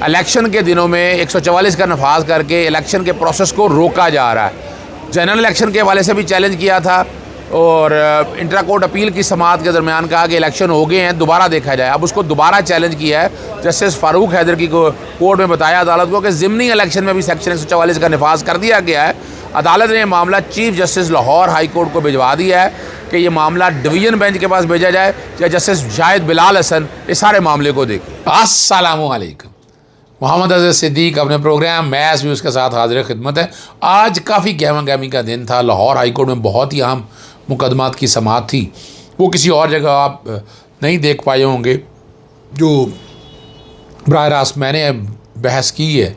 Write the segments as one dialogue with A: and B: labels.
A: Election के दिनों में 144 का नफाज करके इलेक्शन के प्रोसेस को रोका जा रहा है। जनरल इलेक्शन के हवाले से भी चैलेंज किया था और इंट्रा कोर्ट अपील की समाअत के दरमियान कहा कि इलेक्शन हो गए हैं, दोबारा देखा जाए। अब उसको दोबारा चैलेंज किया है। जस्टिस फारूक हैदर की कोर्ट में बताया अदालत को कि ज़िमनी इलेक्शन में भी सेक्शन 144 का नफाज कर दिया गया है। अदालत ने मामला chief justice Lahore high court को भिजवा दिया है कि ये मामला डिवीज़न बेंच के पास भेजा जाए या जस्टिस शाहिद बिलाल हसन इस सारे मामले को देखें।
B: अस्सलामु अलैकुम। मोहम्मद अज़हर सिद्दीक अपने प्रोग्राम मैच भी उसके साथ हाजिर खिदमत है। आज काफ़ी गहमा गहमी का दिन था। लाहौर हाई कोर्ट में बहुत ही अहम मुकदमात की समाअत थी। वो किसी और जगह आप नहीं देख पाए होंगे। जो बराह रास्त मैंने बहस की है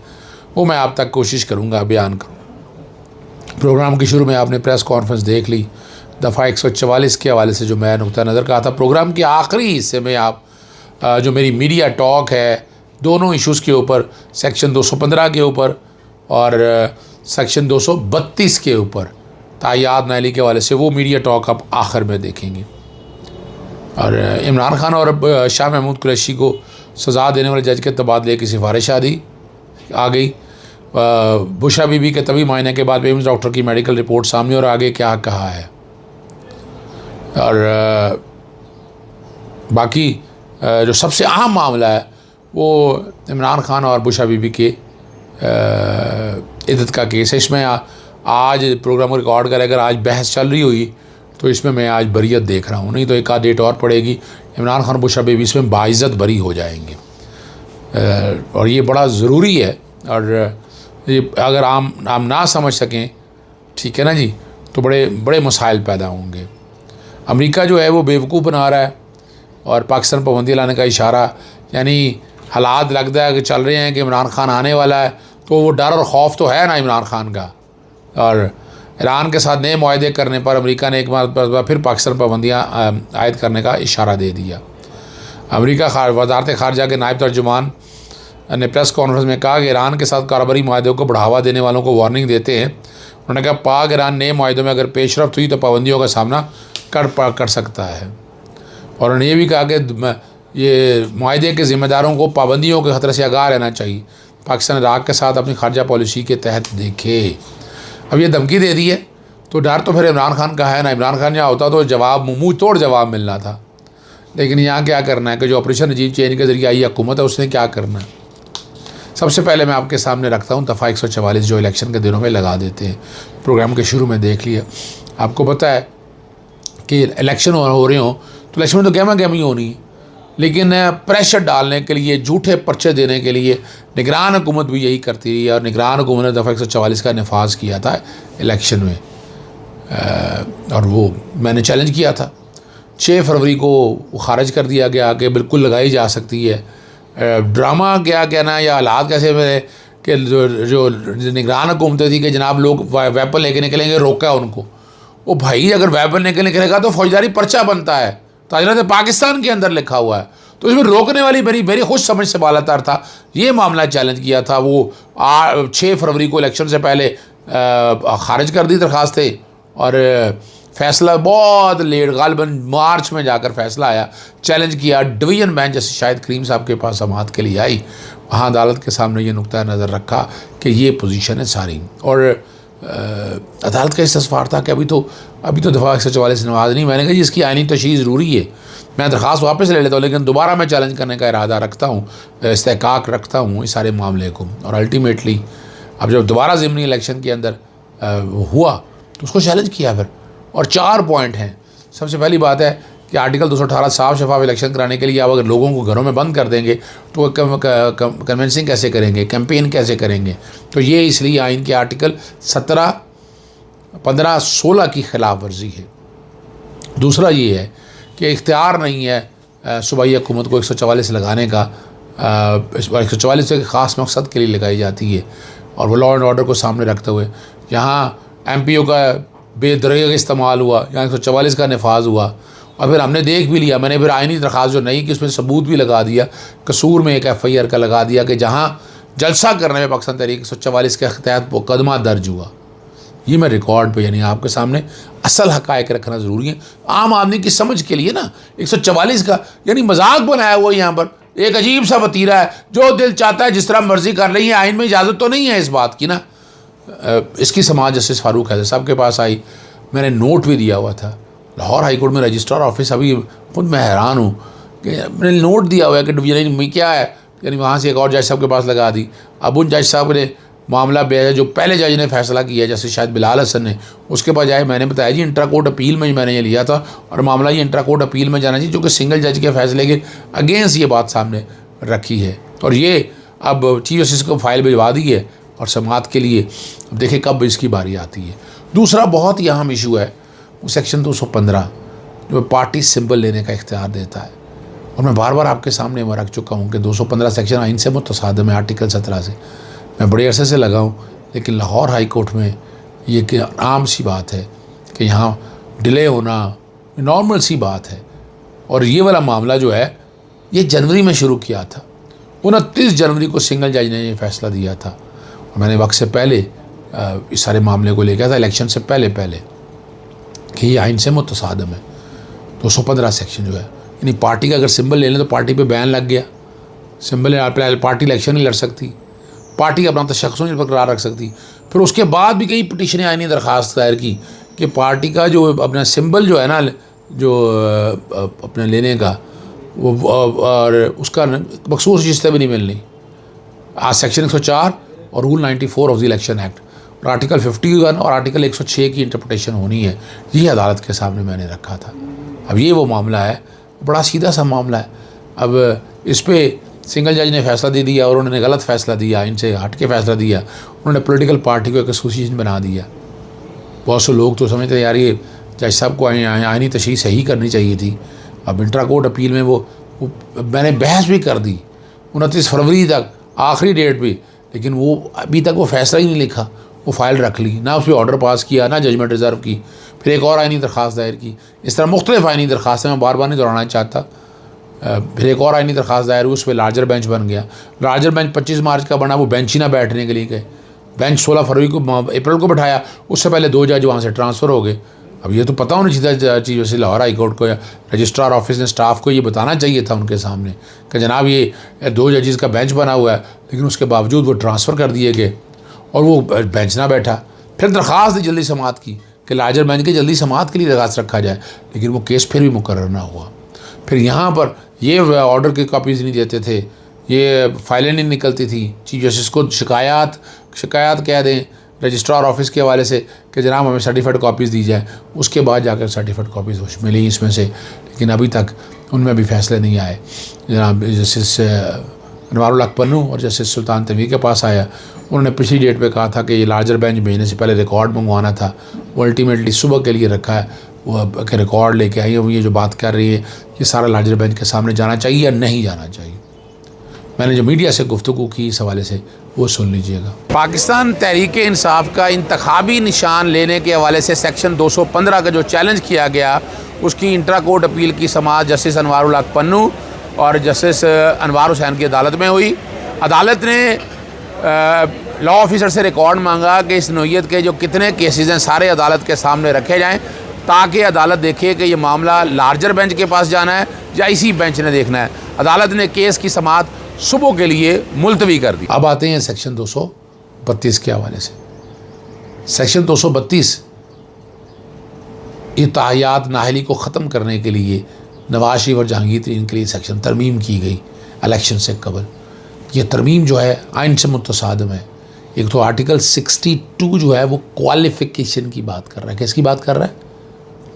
B: वो मैं आप तक कोशिश करूँगा बयान करूँ। प्रोग्राम के शुरू में आपने प्रेस कॉन्फ्रेंस देख ली। दफ़ा 144 के हवाले से जो मैं नुक्ता नज़र कहा था। प्रोग्राम के आखिरी हिस्से में आप जो मेरी मीडिया टॉक है दोनों इश्यूज़ के ऊपर, सेक्शन 215 के ऊपर और सेक्शन 232 के ऊपर तायाद नाली के हवाले से, वो मीडिया टॉक आप आखिर में देखेंगे। और इमरान खान और शाह महमूद कुरैशी को सज़ा देने वाले जज के तबादले की सिफारिश आ गई। बुशरा बीबी के तभी मायने के बाद एम्स डॉक्टर की मेडिकल रिपोर्ट सामने और आगे क्या कहा है। और बाकी जो सबसे अहम मामला है वो इमरान खान और बुशरा बीबी के इद्दत का केस है। इसमें आज प्रोग्राम को रिकॉर्ड करें, अगर आज बहस चल रही हुई तो इसमें मैं आज बरीयत देख रहा हूँ, नहीं तो एक आध डेट और पड़ेगी। इमरान खान बुशरा बीबी इसमें बाइज़्ज़त बरी हो जाएंगे और ये बड़ा ज़रूरी है। और ये अगर हम ना समझ सकें, ठीक है ना जी, तो बड़े बड़े मसाइल पैदा होंगे। अमेरिका जो है वो बेवकूफ़ बना रहा है और पाकिस्तान पाबंदी लाने का इशारा, यानी हालात लगता है कि चल रहे हैं कि इमरान खान आने वाला है, तो वो डर और खौफ तो है ना इमरान खान का। और ईरान के साथ नए मुआहदे करने पर अमेरिका ने एक बार फिर पाकिस्तान पाबंदियाँ आयद करने का इशारा दे दिया। अमेरिका वजारत ख़ारजा के नायब तर्जुमान ने प्रेस कॉन्फ्रेंस में कहा कि ईरान के साथ कारोबारी मुआहदों को बढ़ावा देने वालों को वार्निंग देते हैं। उन्होंने कहा पाक ईरान नए मुआहदों में अगर पेशरफ्त हुई तो पाबंदियों का सामना कर सकता है। और उन्होंने ये भी कहा कि ये मुआहदे के ज़िम्मेदारों को पाबंदियों के ख़तरे से आगाह रहना चाहिए। पाकिस्तान इराक़ के साथ अपनी खारजा पॉलिसी के तहत देखे। अब ये धमकी दे दी है तो डर तो फिर इमरान खान का है ना। इमरान खान यहाँ होता तो जवाब मुँह तोड़ जवाब मिलना था, लेकिन यहाँ क्या करना है कि जो ऑपरेशन रजीम चेंज के ज़रिए आई हुकूमत है उसने क्या करना है। सबसे पहले मैं आपके सामने रखता हूँ दफ़ा 144 जो इलेक्शन के दिनों में लगा देते हैं। प्रोग्राम के शुरू में देख लिया। आपको पता है कि इलेक्शन हो रहे हों तो इलेक्शन में तो गहमा गहमी होनी है, लेकिन प्रेशर डालने के लिए, झूठे पर्चे देने के लिए निगरान हुकूमत भी यही करती रही है। और निगरान हुकूमत ने दफ़ा 144 का नफाज किया था इलेक्शन में और वो मैंने चैलेंज किया था। 6 फरवरी को खारिज कर दिया गया कि बिल्कुल लगाई जा सकती है। ड्रामा क्या कहना या हालात कैसे मेरे कि जो निगरान हुकूमतें थी कि जनाब लोग वेपन लेके निकलेंगे, रोका उनको। वो भाई अगर वेपन लेके निकलेगा तो फौजदारी पर्चा बनता है, ताजरत पाकिस्तान के अंदर लिखा हुआ है, तो इसमें रोकने वाली मेरी खुद समझ से बालातर था। ये मामला चैलेंज किया था। वो 6 फरवरी को इलेक्शन से पहले खारिज कर दी दरख्वास्तें और फ़ैसला बहुत लेट, गालिबन मार्च में जाकर फ़ैसला आया। चैलेंज किया डिवीज़न बेंच जैसे शायद करीम साहब के पास समाअत के लिए आई, वहाँ अदालत के सामने ये नुक्ता नज़र रखा कि ये पोजीशन है सारी। और अदालत का इस्तिग़फ़ार था कि अभी तो दफ़ा 144 नवाज नहीं। मैंने कहा जी इसकी आइनी तशरीह ज़रूरी है, मैं दरख्वास्त वापस ले लेता हूँ, लेकिन दोबारा मैं चैलेंज करने का इरादा रखता हूँ, इस्तेहक़ाक़ रखता हूँ इस सारे मामले को। और अल्टीमेटली अब जब दोबारा ज़िमनी इलेक्शन के अंदर हुआ तो उसको चैलेंज किया फिर। और 4 पॉइंट हैं। सबसे पहली बात है कि आर्टिकल 218 साफ शफाफ इलेक्शन कराने के लिए आप अगर लोगों को घरों में बंद कर देंगे तो कन्वेंसिंग कैसे करेंगे, कैंपेन कैसे करेंगे। तो ये इसलिए आइन के आर्टिकल 17, 15, 16 की खिलाफ वर्जी है। दूसरा ये है कि इख्तियार नहीं है सूबाई हुकूमत को 144 लगाने का। 144 एक ख़ास मकसद के लिए लगाई जाती है और वो लॉ एंड ऑर्डर को सामने रखते हुए यहाँ MPO का बेदरग इस्तेमाल हुआ, यहाँ 144 का नफाज हुआ। और फिर हमने देख भी लिया, मैंने फिर आइनी दरख्वास्त जो नहीं कि उसमें सबूत भी लगा दिया। कसूर में एक FIR का लगा दिया कि जहाँ जलसा करने में पाकिस्तान तहरीक 144 के तहत मुकदमा दर्ज हुआ। ये मैं रिकॉर्ड पे यानी आपके सामने असल हक़ाइक़ रखना ज़रूरी है आम आदमी की समझ के लिए ना। 144 का यानी मजाक बनाया हुआ यहाँ पर
A: एक अजीब सा वतीरा है, जो दिल चाहता है जिस तरह मर्जी कर रही है, आइन में इजाज़त तो नहीं है इस बात की ना। इसकी समाअत जस्टिस फारूक हैदर साहब के पास आई, मैंने नोट भी दिया हुआ था। लाहौर हाई कोर्ट में रजिस्ट्रार ऑफिस, अभी खुद मैं हैरान हूँ कि मैंने नोट दिया हुआ है कि डिवीजन में क्या है, यानी वहाँ से एक और जज साहब के पास लगा दी। अब उन जज साहब ने मामला भेजा, जो पहले जज ने फैसला किया जैसे शायद बिलाल हसन ने, उसके बजाय मैंने बताया जी इंट्रा कोर्ट अपील में मैंने ये लिया था और मामला ये इंट्रा कोर्ट अपील में जाना चाहिए, जो कि सिंगल जज के फैसले के अगेंस्ट ये बात सामने रखी है। और ये अब चीफ जस्टिस को फाइल भिजवा दी है और समाअत के लिए अब देखें कब इसकी बारी आती है। दूसरा बहुत ही अहम इशू है वो सेक्शन 215 जो पार्टी सिंबल लेने का इख्तियार देता है। और मैं बार बार आपके सामने मैं रख चुका हूँ कि 215 सेक्शन आइन से मुतसादिम है आर्टिकल 17 से। मैं बड़े अरसे से लगा हूँ, लेकिन लाहौर हाई कोर्ट में ये कि आम सी बात है कि यहाँ डिले होना नॉर्मल सी बात है। और ये वाला मामला जो है ये जनवरी में शुरू किया था, 29 जनवरी को सिंगल जज ने ये फैसला दिया था। और मैंने वक्त से पहले इस सारे मामले को लेकर था, इलेक्शन से पहले कि ये आइन से मुतसादिम है 215 सेक्शन जो है, यानी पार्टी का अगर सिंबल ले लें तो पार्टी पे बैन लग गया। सिंबल पार्टी इलेक्शन नहीं लड़ सकती, पार्टी अपना तशख़्ख़ुस नहीं बरकरार रख सकती। फिर उसके बाद भी कई पिटीशनें आईनी दरख्वास्त दायर की कि पार्टी का जो अपना सिंबल जो है ना, जो अपने लेने का वो और उसका मखसूस रिश्ते भी नहीं मिलनी। आज सेक्शन 104 और rule 94 of the election act और आर्टिकल 51 और आर्टिकल 106 की इंटरप्रटेशन होनी है, ये अदालत के सामने मैंने रखा था। अब ये वो मामला है, बड़ा सीधा सा मामला है। अब इस पर सिंगल जज ने फैसला दे दिया और उन्होंने गलत फैसला दिया, इनसे हट के फैसला दिया। उन्होंने पॉलिटिकल पार्टी को एक एसोसिएशन बना दिया। बहुत से लोग तो समझते यार ये जज साहब को आइनी तशरीह सही करनी चाहिए थी। अब इंट्रा कोर्ट अपील में वो मैंने बहस भी कर दी 29 फरवरी तक आखिरी डेट पे, लेकिन वो अभी तक वो फैसला ही नहीं लिखा। वो फाइल रख ली, ना उस पर ऑर्डर पास किया, ना जजमेंट रिजर्व की। फिर एक और आइनी दरख्वास्त दायर की। इस तरह मुख्तलिफ आइनी दरख्वास्तें मैं बार बार नहीं दोहराना चाहता। फिर एक और आइनी दरख्वास्त दायर हुई, उस पर लार्जर बेंच बन गया। लार्जर बेंच 25 मार्च का बना, वो बेंच ही ना बैठने के लिए गए। बेंच 16 फरवरी को अप्रैल को बैठाया, उससे पहले 2 जज वहाँ से ट्रांसफ़र हो गए। अब ये तो पता होना चाहिए चीज़, वैसे लाहौर हाई कोर्ट को या रजिस्ट्रार ऑफिस ने स्टाफ को ये बताना चाहिए था उनके सामने कि जनाब ये 2 जजेस का बेंच बना हुआ है, लेकिन उसके बावजूद वो ट्रांसफ़र कर दिए गए और वो बेंच ना बैठा। फिर दरख्वास्त दी जल्दी समाअत की कि लार्जर बेंच के जल्दी समाअत के लिए दरख्वास्त रखा जाए, लेकिन वो केस फिर भी मुकर्रर ना हुआ। फिर यहाँ पर ये ऑर्डर की कॉपीज़ नहीं देते थे, ये फाइलें नहीं निकलती थी। चीफ जस्टिस को शिकायत कह दें रजिस्ट्रार ऑफिस के हवाले से कि जनाब हमें सर्टिफाइड कॉपीज़ दी जाए, उसके बाद जाकर सर्टिफाइड कॉपीज़ मिली इसमें से, लेकिन अभी तक उनमें भी फैसले नहीं आए। जनाब जस्टिस अनवारुल हक पन्नू और जस्टिस सुल्तान तनवीर के पास आया, उन्होंने पिछली डेट पे कहा था कि ये लार्जर बेंच भेजने से पहले रिकॉर्ड मंगवाना था। वो अल्टीमेटली सुबह के लिए रखा है, वो के रिकॉर्ड लेके आई है। ये जो बात कर रही है ये सारा लार्जर बेंच के सामने जाना चाहिए या नहीं जाना चाहिए। मैंने जो मीडिया से गुफ्तगू की इस हवाले से वो सुन लीजिएगा। पाकिस्तान तहरीक इंसाफ का इंतखाबी निशान लेने के हवाले से सेक्शन 215 का जो चैलेंज किया गया, उसकी इंट्रा कोर्ट अपील की समाअत जस्टिस अनवारुल हक पन्नू और जस्टिस अनवार हुसैन की अदालत में हुई। अदालत ने लॉ ऑफिसर से रिकॉर्ड मांगा कि इस नोयत के जो कितने केसेस हैं सारे अदालत के सामने रखे जाएँ, ताकि अदालत देखे कि ये मामला लार्जर बेंच के पास जाना है या इसी बेंच ने देखना है। अदालत ने केस की समाअत सुबह के लिए मुलतवी कर दी। अब आते हैं सेक्शन 232 के हवाले से। सेक्शन 232 इतायात नाहली को ख़त्म करने के लिए नवाज शरीफ और जहांगीर तरीन के लिए सेक्शन तरमीम की गई इलेक्शन से कबल। ये तरमीम जो है आइन से मुतसादिम है। एक तो आर्टिकल 62 जो है वो क्वालिफ़िकेशन की बात कर रहा है। किसकी बात कर रहा है?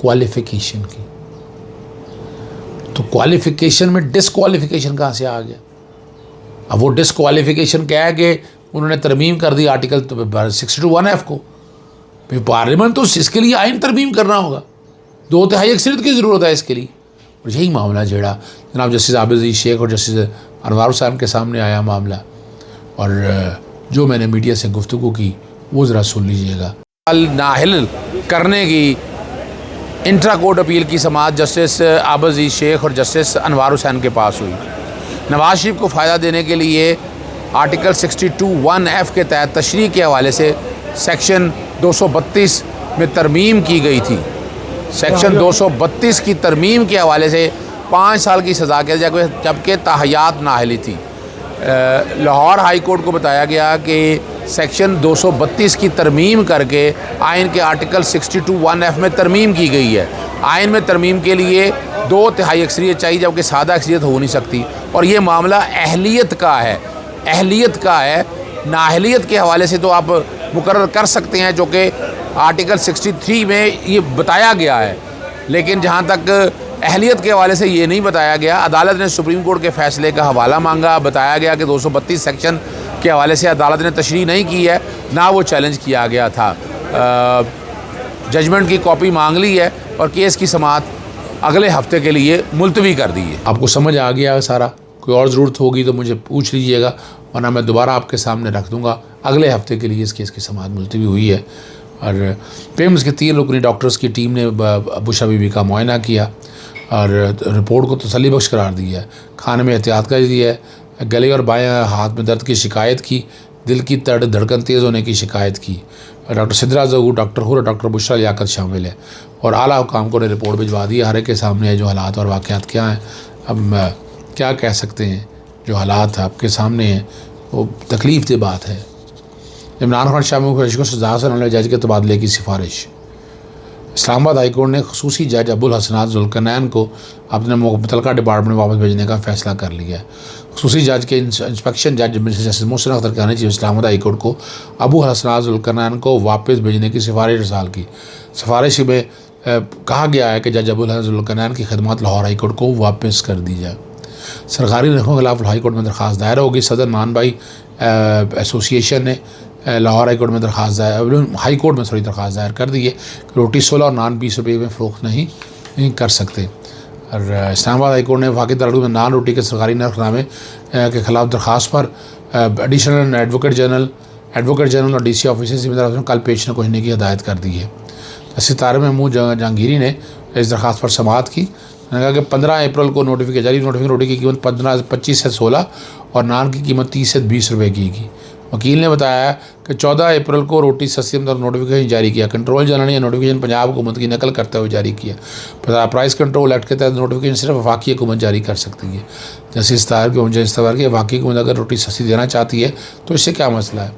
A: क्वालिफ़िकेशन की। तो क्वालिफ़िकेशन में डिसक्वालिफ़िकेशन कहाँ से आ गया? अब वो डिसक्वालिफ़िकेशन क्या है कि उन्होंने तरमीम कर दी आर्टिकल 62(1)(f) को। पार्लियामेंट तो इसके लिए आइन तरमीम करना होगा, 2/3 अक्सरियत की ज़रूरत है इसके लिए। और यही मामला जेड़ा जनाब जस्टिस आबिद अजीज़ शेख और जस्टिस अनवार हुसैन के सामने आया मामला, और जो मैंने मीडिया से गुफ्तगू की वो ज़रा सुन लीजिएगा। नाहिल करने की इंट्रा कोर्ट अपील की समाअत जस्टिस आबिद अजीज़ शेख और जस्टिस अनवार हुसैन के पास हुई। नवाज शरीफ को फ़ायदा देने के लिए आर्टिकल 62(1)(f) के तहत तशरीह के हवाले से सेक्शन 232 में तरमीम की गई थी। सेक्शन 232 की तरमीम के हवाले से 5 साल की सज़ा के जबकि ताहयात नाअहली थी। लाहौर हाई कोर्ट को बताया गया कि सेक्शन 232 की तरमीम करके आइन के आर्टिकल 62(1)(f) में तरमीम की गई है। आइन में तरमीम के लिए 2/3 अक्सरियत चाहिए, जबकि सादा अक्सरियत हो नहीं सकती। और ये मामला अहलियत का है, अहलियत का है। नाअहलियत के हवाले से तो आप मुकर्रर कर सकते हैं, जो कि आर्टिकल 63 में ये बताया गया है, लेकिन जहाँ तक अहलियत के हवाले से ये नहीं बताया गया। अदालत ने सुप्रीम कोर्ट के फ़ैसले का हवाला मांगा, बताया गया कि 232 सेक्शन के हवाले से अदालत ने तशरीह नहीं की है, ना वो चैलेंज किया गया था। जजमेंट की कॉपी मांग ली है और केस की समाअत अगले हफ्ते के लिए मुलतवी कर दी है।
B: आपको समझ आ गया सारा? कोई और ज़रूरत होगी तो मुझे पूछ लीजिएगा, वरना मैं दोबारा आपके सामने रख दूँगा। अगले हफ्ते के लिए इस केस की समाअत मुलतवी हुई है। और पेम्स के 3 रुकनी डॉक्टर्स की टीम ने बुशा बीबी का मुआयना किया और रिपोर्ट को तसल्ली बख्श करार दिया है। खाने में एहतियात कर दी है, गले और बाएं हाथ में दर्द की शिकायत की, दिल की धड़कन तेज़ होने की शिकायत की। डॉक्टर सिद्रा ज़हूर, डॉक्टर हुर और डॉक्टर बुशरा लियाकत शामिल है। और आला हुकाम को ने रिपोर्ट भिजवा दी। हर एक के सामने है जो हालात और वाक़यात क्या हैं। अब क्या कह सकते हैं, जो हालात आपके सामने हैं वो तकलीफ़ दे बात है। इमरान खान शामी को सज़ा से होने जज के तबादले की सिफारिश। इस्लामाबाद हाई कोर्ट ने खुसूसी जज अबुल हसनात जुल्करनैन को अपने मुतलका डिपार्टमेंट में वापस भेजने का फ़ैसला कर लिया है। खुसूसी जज के इंस्पेक्शन जज जस्टिस मोहसिन अख्तर खानी चीफ इस्लामाबाद हाई कोर्ट को अबू हसनात जुल्करनैन को वापस भेजने की सिफारिश इरसाल की। सिफारिश में कहा गया है कि जज अबुल हसनात जुल्करनैन की खदमात लाहौर हाई कोर्ट को वापस कर दी जाए। सरकारी रकमों के खिलाफ हाई कोर्ट में दरख्वास्त दायर होगी। सदर नान भाई एसोसिएशन ने लाहौर हाई कोर्ट में दरख्वास्त दायर कर दी है कि रोटी 16 और नान 20 रुपये में फ़रोख्त नहीं कर सकते। और इस्लामाबाद हाई कोर्ट ने वाक़ई दारुल में नान रोटी के सरकारी नरखनामे के खिलाफ दरख्वास्त पर एडिशनल एडवोकेट जनरल और DC ऑफिसर जिम्मेदार कल पेश न पहुँचने की हदायत कर दी है। जस्टिस तारिक महमूद जहांगीरी ने इस दरख्वास्त पर समाअत की। उन्होंने कहा कि 15 अप्रैल को नोटिफिकेशन रोटी की कीमत 25 से 16 और नान की कीमत 30 से 20 रुपये की। वकील ने बताया कि 14 अप्रैल को रोटी सस्ती नोटिफिकेशन जारी किया। कंट्रोल जनरल ने नोटिफिकेशन पंजाब हुकूमत की नकल करते हुए जारी किया। प्राइस कंट्रोल एक्ट के तहत नोटिफिकेशन सिर्फ वफाकी हुकूमत जारी कर सकती है। जस्टिस तारिक वफाकी हुकूमत अगर रोटी सस्ती देना चाहती है तो इससे क्या मसला है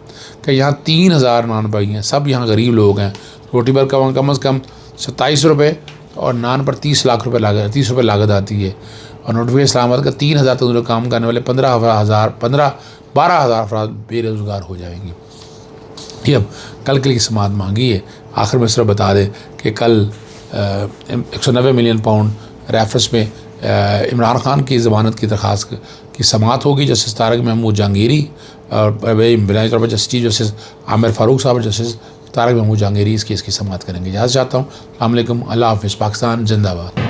B: कि यहाँ 3000 नान भाई हैं, सब यहाँ गरीब लोग हैं। रोटी पर कम से कम 27 रुपये और नान पर 30 रुपये लागत आती है। और नोटिफिकेशन इस्लामाबाद का 3000 तक काम करने वाले 12,000 अफराद बेरोज़गार हो जाएंगे। ये अब कल के लिए समाअत मांगी है। आखिर में सिर्फ बता दें कि कल 190 मिलियन पाउंड रेफरेंस में इमरान खान की ज़मानत की दरख्वास्त की समाअत होगी। जस्टिस तारिक महमूद जहांगीरी और बिलाई तौर पर चीफ जस्टिस आमिर फ़ारूक साहब और जस्टिस तारिक महमूद जहांगीरी इस केस की समाअत करेंगे। इजाज़त चाहता हूँ। अस्सलाम वालेकुम, अल्लाह हाफ़िज़। पाकिस्तान जिंदाबाद।